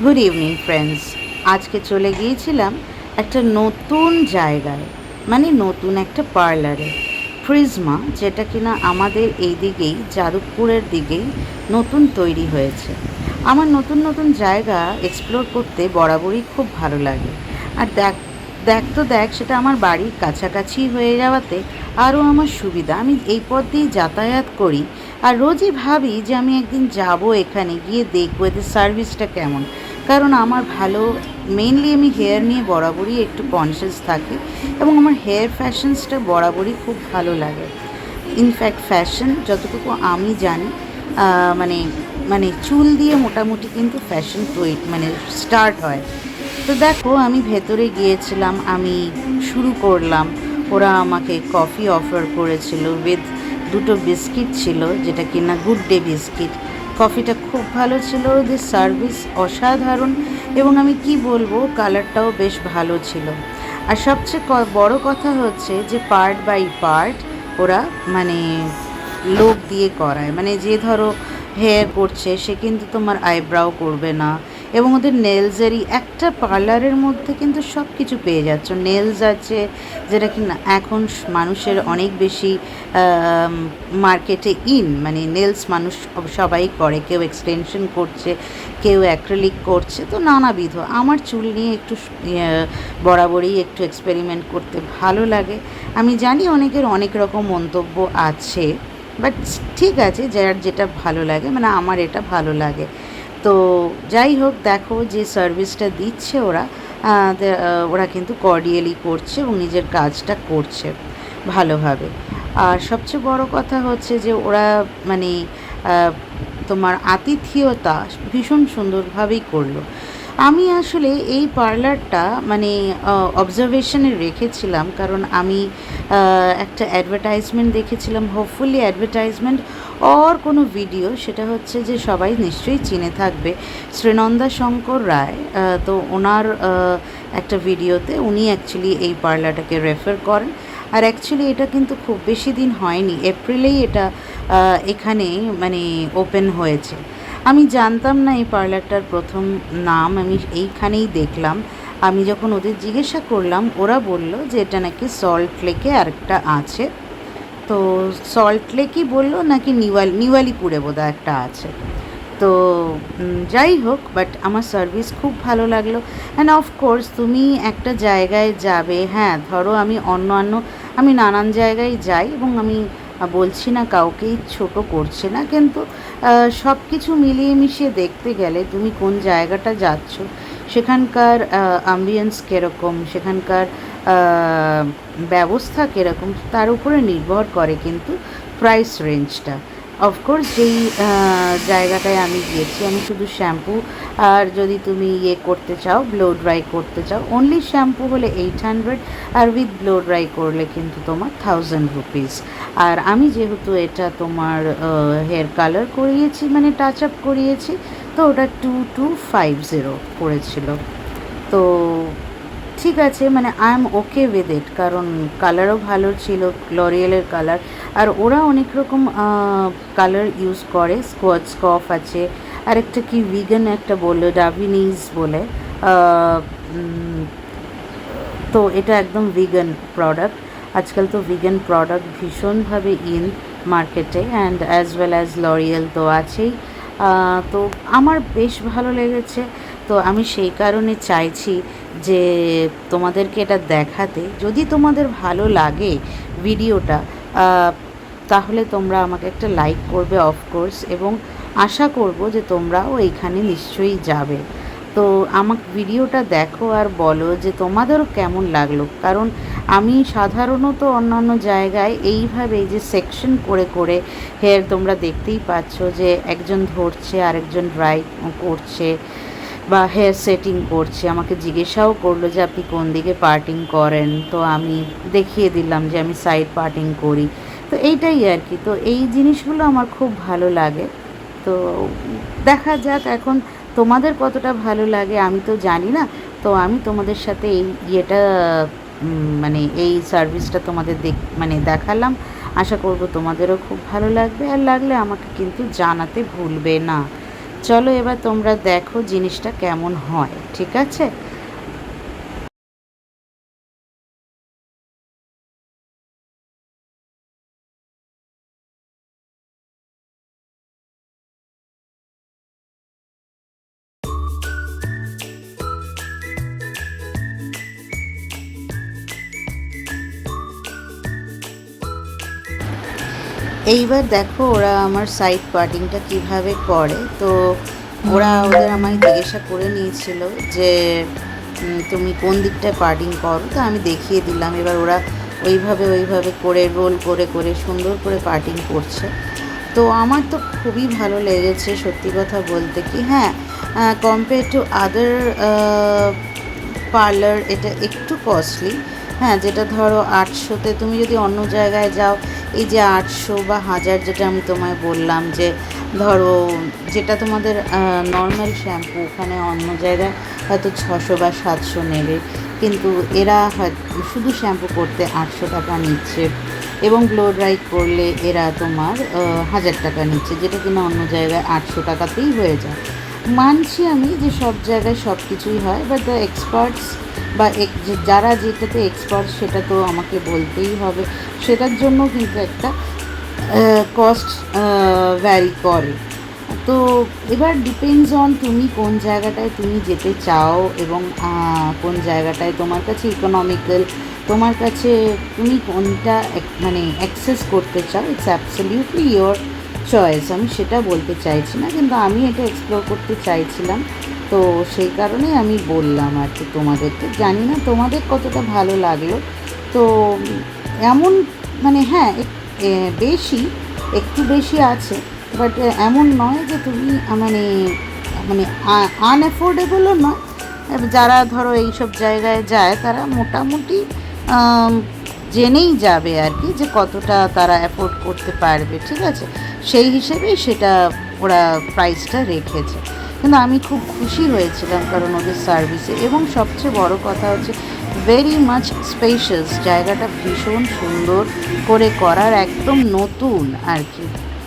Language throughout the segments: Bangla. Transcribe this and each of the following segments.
Good evening friends. আজকে চলে গিয়েছিলাম একটা নতুন জায়গায়, মানে নতুন একটা পার্লারে, প্রিজমা, যেটা কিনা আমাদের এই দিকেই যাদবপুরের দিকেই নতুন তৈরি হয়েছে। আমার নতুন নতুন জায়গা এক্সপ্লোর করতে বরাবরই খুব ভালো লাগে। আর দেখ দেখ তো দেখ, সেটা আমার বাড়ির কাছাকাছি হয়ে যাওয়াতে আরও আমার সুবিধা। আমি এই পথ দিয়েই যাতায়াত করি, আর রোজই ভাবি যে আমি একদিন যাব, এখানে গিয়ে দেখবো এদের সার্ভিসটা কেমন। কারণ আমার ভালো, মেনলি আমি হেয়ার নিয়ে বরাবরই একটু কনসিয়াস থাকি, এবং আমার হেয়ার ফ্যাশনসটা বরাবরই খুব ভালো লাগে। ইনফ্যাক্ট ফ্যাশন যতটুকু আমি জানি, মানে মানে চুল দিয়ে মোটামুটি কিন্তু ফ্যাশন মানে স্টার্ট হয়। তো দেখো, আমি ভেতরে গিয়েছিলাম, আমি শুরু করলাম। ওরা আমাকে কফি অফার করেছিল উইথ দুটো বিস্কিট ছিল, যেটা কিনা গুড ডে বিস্কিট। কফিটা খুব ভালো ছিল, ওদের সার্ভিস অসাধারণ, এবং আমি কি বলবো, কালারটাও বেশ ভালো ছিল। আর সবচেয়ে বড় কথা হচ্ছে যে পার্ট বাই পার্ট ওরা মানে লোক দিয়ে করায়। মানে যে ধরো হেয়ার করছে, সে কিন্তু তোমার আইব্রাও করবে না। এবং ওদের নেলসেরই একটা পার্লারের মধ্যে কিন্তু সব কিছু পেয়ে যাচ্ছ। নেলস আছে, যেটা কি না এখন মানুষের অনেক বেশি মার্কেটে মানে নেলস মানুষ সবাই করে, কেউ এক্সটেনশন করছে, কেউ অ্যাক্রিলিক করছে, তো নানাবিধ। আমার চুল নিয়ে একটু বরাবরই একটু এক্সপেরিমেন্ট করতে ভালো লাগে। আমি জানি অনেকের অনেক রকম মন্তব্য আছে, বাট ঠিক আছে, যার যেটা ভালো লাগে, মানে আমার এটা ভালো লাগে। তো যাই হোক, দেখো যে সার্ভিসটা দিচ্ছে ওরা, ওরা কিন্তু কর্ডিয়ালি করছে এবং নিজের কাজটা করছে ভালোভাবে। আর সবচেয়ে বড় কথা হচ্ছে যে ওরা মানে তোমার আতিথেয়তা ভীষণ সুন্দরভাবেই করলো। আমি আসলে এই পার্লারটা মানে অবজারভেশনে রেখেছিলাম, কারণ আমি একটা অ্যাডভার্টাইজমেন্ট দেখেছিলাম, হোপফুলি অ্যাডভার্টাইজমেন্ট ওর কোনো ভিডিও, সেটা হচ্ছে যে সবাই নিশ্চয়ই চিনে থাকবে, শ্রীনন্দা শঙ্কর রায়। তো ওনার একটা ভিডিওতে উনি অ্যাকচুয়ালি এই পার্লারটাকে রেফার করেন। আর অ্যাকচুয়ালি এটা কিন্তু খুব বেশি দিন হয়নি, এপ্রিলেই এটা এখানে মানে ওপেন হয়েছে। আমি জানতাম না এই পার্লারটার প্রথম নাম আমি এইখানেই দেখলাম। আমি যখন ওদের জিজ্ঞাসা করলাম, ওরা বলল যে এটা নাকি সল্ট লেকে আরেকটা আছে। তো সল্ট লেকই বললো, নাকি নিওয়ালিপুরে বোধহয় একটা আছে। তো যাই হোক, বাট আমার সার্ভিস খুব ভালো লাগলো। অ্যান্ড অফকোর্স তুমি একটা জায়গায় যাবে, হ্যাঁ ধরো আমি নানান জায়গায় যাই, এবং আমি বলছি না, কাউকেই ছোট করছে না, কিন্তু সব কিছু মিলিয়ে মিশিয়ে দেখতে গেলে তুমি কোন জায়গাটা যাচ্ছ, সেখানকার অ্যাম্বিয়েন্স কীরকম, সেখানকার ব্যবস্থা কীরকম, তার উপরে নির্ভর করে কিন্তু প্রাইস রেঞ্জটা। অফকোর্স যেই জায়গাটায় আমি গিয়েছি, আমি শুধু শ্যাম্পু, আর যদি তুমি করতে চাও, ব্লো ড্রাই করতে চাও, অনলি শ্যাম্পু হলে 800, আর উইথ ব্লো ড্রাই করলে কিন্তু তোমার 1000 রুপিস। আর আমি যেহেতু এটা তোমার হেয়ার কালার করিয়েছি, মানে টাচ আপ করিয়েছি, তো ওটা 2250 পড়েছিল। তো ঠিক আছে, মানে I am okay with it, কারণ কালারও ভালো ছিল, লরিয়েলের কালার। আর ওরা অনেক রকম কালার ইউজ করে, স্কফ আছে, আর একটা কি ভিগান একটা বললো, ডাভিনিজ বলে। তো এটা একদম ভিগান প্রোডাক্ট। আজকাল তো ভিগান প্রোডাক্ট ভীষণভাবে মার্কেটে, and as well as L'Oréal তো আছেই। তো আমার বেশ ভালো লেগেছে। তো আমি সেই কারণে চাইছি যে তোমাদেরকে এটা দেখাতে। যদি তোমাদের ভালো লাগে ভিডিওটা, তাহলে তোমরা আমাকে একটা লাইক করবে অফকোর্স, এবং আশা করব যে তোমরাও এইখানে নিশ্চয়ই যাবে। তো আমাকে ভিডিওটা দেখো আর বলো যে তোমাদেরও কেমন লাগলো। কারণ আমি সাধারণত অন্যান্য জায়গায় এইভাবে যে সেকশন করে করে হেয়ার, তোমরা দেখতেই পাচ্ছ যে একজন ধরছে, আরেকজন ড্রাই করছে বা হেয়ার সেটিং করছে। আমাকে জিজ্ঞাসাও করলো যে আপনি কোন দিকে পার্টিং করেন, তো আমি দেখিয়ে দিলাম যে আমি সাইড পার্টিং করি। তো এইটাই আর কি। তো এই জিনিসগুলো আমার খুব ভালো লাগে। তো দেখা যাক এখন তোমাদের কতটা ভালো লাগে, আমি তো জানি না। তো আমি তোমাদের সাথে এই মানে এই সার্ভিসটা তোমাদের মানে দেখালাম। আশা করব তোমাদেরও খুব ভালো লাগবে, আর লাগলে আমাকে কিন্তু জানাতে ভুলবে না। চলো এবার তোমরা দেখো জিনিসটা কেমন হয়, ঠিক আছে? এইবার দেখো ওরা আমার সাইড পার্টিংটা কিভাবে করে। তো ওরা ওদের আমায় জিজ্ঞাসা করে নিয়েছিল যে তুমি কোন দিকটায় পার্টিং করো, তো আমি দেখিয়ে দিলাম। এবার ওরা ওইভাবে করে রোল করে করে সুন্দর করে পার্টিং করছে। তো আমার তো খুবই ভালো লেগেছে সত্যি কথা বলতে কি। হ্যাঁ, কম্পেয়ার টু আদার পার্লার এটা একটু কস্টলি। হ্যাঁ, যেটা ধরো 800-তে তুমি যদি অন্য জায়গায় যাও, এই যে 800 বা 1000 যেটা আমি তোমায় বললাম, যে ধরো যেটা তোমাদের নর্মাল শ্যাম্পু, ওখানে অন্য জায়গায় হয়তো 600 বা 700 নেবে, কিন্তু এরা হয়তো শুধু শ্যাম্পু করতে 800 টাকা নিচ্ছে, এবং ব্লো ড্রাই করলে এরা তোমার 1000 টাকা নিচ্ছে, যেটা কিনা অন্য জায়গায় 800 টাকাতেই হয়ে যায়। মানছি আমি যে সব জায়গায় সব কিছুই হয়, বাট দ্য এক্সপার্টস বা যারা যেটাতে এক্সপার্ট সেটা তো আমাকে বলতেই হবে, সেটার জন্য কিন্তু একটা কস্ট ভ্যারি করে। তো এবার ডিপেন্ডস অন তুমি কোন জায়গাটায় তুমি যেতে চাও, এবং কোন জায়গাটায় তোমার কাছে ইকোনমিক্যাল, তোমার কাছে তুমি কোনটা মানে অ্যাক্সেস করতে চাও। ইটস অ্যাবসলিউটলি ইয়োর চয়েস, আমি সেটা বলতে চাইছি না, কিন্তু আমি এটা এক্সপ্লোর করতে চাইছিলাম। তো সেই কারণেই আমি বললাম আর কি তোমাদেরকে। জানি না তোমাদের কতটা ভালো লাগলো। তো এমন মানে হ্যাঁ, বেশি, একটু বেশি আছে, বাট এমন নয় যে তুমি মানে মানে আনঅ্যাফোর্ডেবলও নয়। যারা ধরো এইসব জায়গায় যায় তারা মোটামুটি জেনেই যাবে আর কি, যে কতটা তারা অ্যাফোর্ড করতে পারবে, ঠিক আছে? সেই হিসেবেই সেটা ওরা প্রাইসটা রেখেছে। কিন্তু আমি খুব খুশি হয়েছিলাম কারণ ওদের সার্ভিসে, এবং সবচেয়ে বড় কথা হচ্ছে ভেরি মাচ স্পেশাস, জায়গাটা ভীষণ সুন্দর করে করার, একদম নতুন আর কি।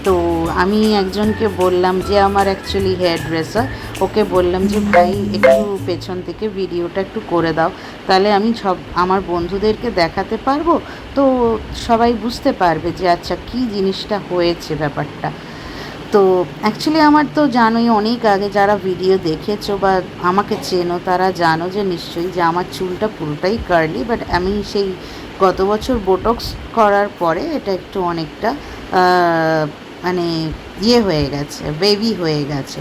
তো আমি একজনকে বললাম, যে আমার অ্যাকচুয়ালি হেয়ার ড্রেসার, ওকে বললাম যে ভাই একটু পেছন থেকে ভিডিওটা একটু করে দাও, তাহলে আমি সব আমার বন্ধুদেরকে দেখাতে পারবো, তো সবাই বুঝতে পারবে যে আচ্ছা কী জিনিসটা হয়েছে ব্যাপারটা। তো অ্যাকচুয়ালি আমার তো জানোই, অনেক আগে যারা ভিডিও দেখেছো বা আমাকে চেনো তারা জানো যে নিশ্চয়ই যে আমার চুলটা পুরোটাই কার্লি, বাট আমি সেই গত বছর বোটক্স করার পরে এটা একটু অনেকটা মানে হয়ে গেছে, বেবি হয়ে গেছে।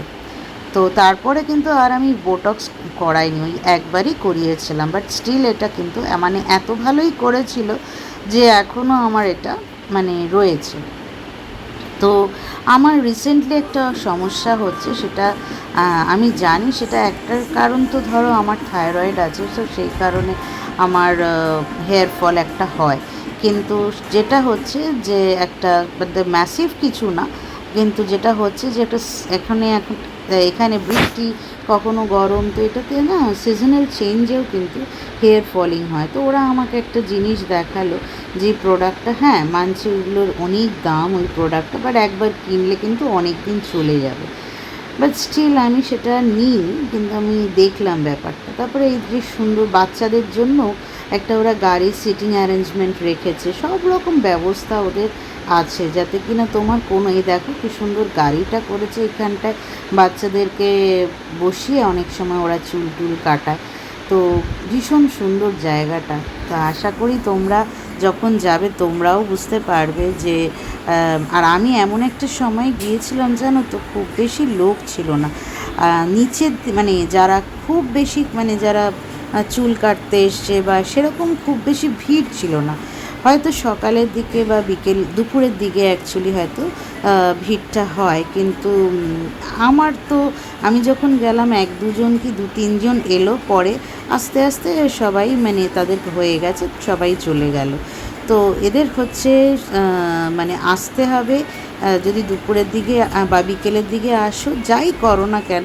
তো তারপরে কিন্তু আর আমি বোটক্স করাইনি, ওই একবারই করিয়েছিলাম, বাট স্টিল এটা কিন্তু মানে এত ভালোই করেছিল যে এখনও আমার এটা মানে রয়েছে। তো আমার রিসেন্টলি একটা সমস্যা হচ্ছে, সেটা আমি জানি, সেটা একটার কারণ তো ধরো আমার থাইরয়েড আছে, তো সেই কারণে আমার হেয়ার ফল একটা হয়। কিন্তু যেটা হচ্ছে যে একটা ম্যাসিভ কিছু না, কিন্তু যেটা হচ্ছে যে একটা এখানে বৃষ্টি, কখনো গরম, তো এটাতে না সিজনাল চেঞ্জেও কিন্তু হেয়ার ফলিং হয়। তো ওরা আমাকে একটা জিনিস দেখালো, যে প্রোডাক্টটা, হ্যাঁ মানছি ওইগুলোর অনেক দাম ওই প্রোডাক্টটা, বাট একবার কিনলে কিন্তু অনেক দিন চলে যাবে। বাট স্টিল আমি সেটা নিই, কিন্তু আমি দেখলাম ব্যাপারটা। তারপরে এই যে সুন্দর বাচ্চাদের জন্য একটা ওরা গাড়ির সিটিং অ্যারেঞ্জমেন্ট রেখেছে, সব রকম ব্যবস্থা ওদের আছে, যাতে কিনা তোমার কোনো, এই দেখো কি সুন্দর গাড়িটা করেছে এখানটায়, বাচ্চাদেরকে বসিয়ে অনেক সময় ওরা চুল টুল কাটায়। তো ভীষণ সুন্দর জায়গাটা। তো আশা করি তোমরা যখন যাবে তোমরাও বুঝতে পারবে যে আর আমি এমন একটা সময় গিয়েছিলাম জানো তো, খুব বেশি লোক ছিল না নিচের, মানে যারা খুব বেশি মানে যারা চুল কাটতে এসছে বা সেরকম খুব বেশি ভিড় ছিল না। হয়তো সকালের দিকে বা দুপুরের দিকে অ্যাকচুয়ালি হয়তো ভিড়টা হয়, কিন্তু আমার তো, আমি যখন গেলাম 1-2 জন কি 2-3 জন এলো, পরে আস্তে আস্তে সবাই মানে তাদের হয়ে গেছে, সবাই চলে গেল। তো এদের হচ্ছে মানে আসতে হবে, যদি দুপুরের দিকে বা বিকেলের দিকে আসো, যাই করো না কেন,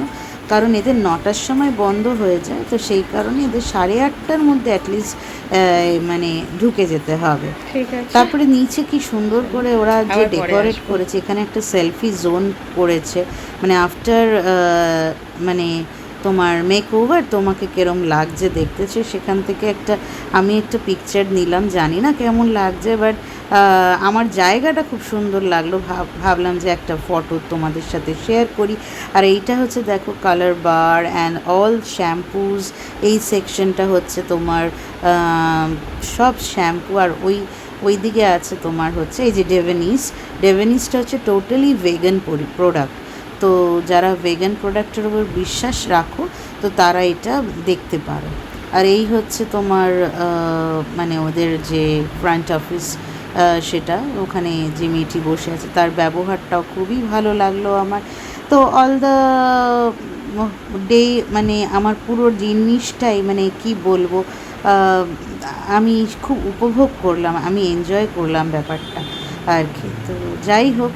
কারণ এদের 9টার সময় বন্ধ হয়ে যায়, তো সেই কারণে এদের 8:30টার মধ্যে অ্যাটলিস্ট মানে ঢুকে যেতে হবে। ঠিক আছে। তারপরে নিচে কি সুন্দর করে ওরা যে আবার পরে ডেকোরেট আসবো। করেছে, এখানে একটা সেলফি জোন করেছে, মানে আফটার মানে তোমার মেক ওভার তোমাকে কেরম লাগছে দেখতেছে সেখান থেকে আমি একটা পিকচার নিলাম, জানি না কেমন লাগছে, বাট আমার জায়গাটা খুব সুন্দর লাগলো, ভাবলাম যে একটা ফটো তোমাদের সাথে শেয়ার করি। আর এইটা হচ্ছে দেখো colour bar and all shampoos, এই সেকশনটা হচ্ছে তোমার সব শ্যাম্পু। আর ওই দিকে আছে তোমার হচ্ছে এই যে ডেভেনিসটা হচ্ছে টোটালি ভেগান প্রোডাক্ট। তো যারা ভেগান প্রোডাক্টের উপর বিশ্বাস রাখো তো তারা এটা দেখতে পারো। আর এই হচ্ছে তোমার মানে ওদের যে ফ্রন্ট অফিস, সেটা ওখানে যে মেয়েটি বসে আছে তার ব্যবহারটাও খুবই ভালো লাগলো আমার। তো অল দ্য ডে মানে আমার পুরো জিনিসটাই মানে কি বলবো, আমি খুব উপভোগ করলাম, আমি এনজয় করলাম ব্যাপারটা আর কি। তো যাই হোক,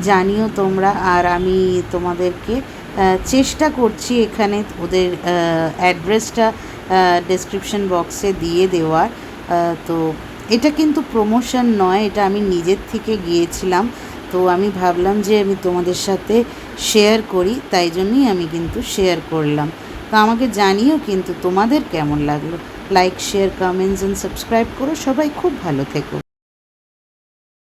জানিও তোমরা, আর আমি তোমাদেরকে চেষ্টা করছি এখানে ওদের অ্যাড্রেসটা ডেসক্রিপশন বক্সে দিয়ে দেওয়ার। তো এটা কিন্তু প্রমোশন নয়, এটা আমি নিজের থেকে গিয়েছিলাম, তো আমি ভাবলাম যে আমি তোমাদের সাথে শেয়ার করি, তাই জন্যই আমি কিন্তু শেয়ার করলাম। তো আমাকে জানিও কিন্তু তোমাদের কেমন লাগলো। Like, share, comments and subscribe করো। সবাই খুব ভালো থেকো।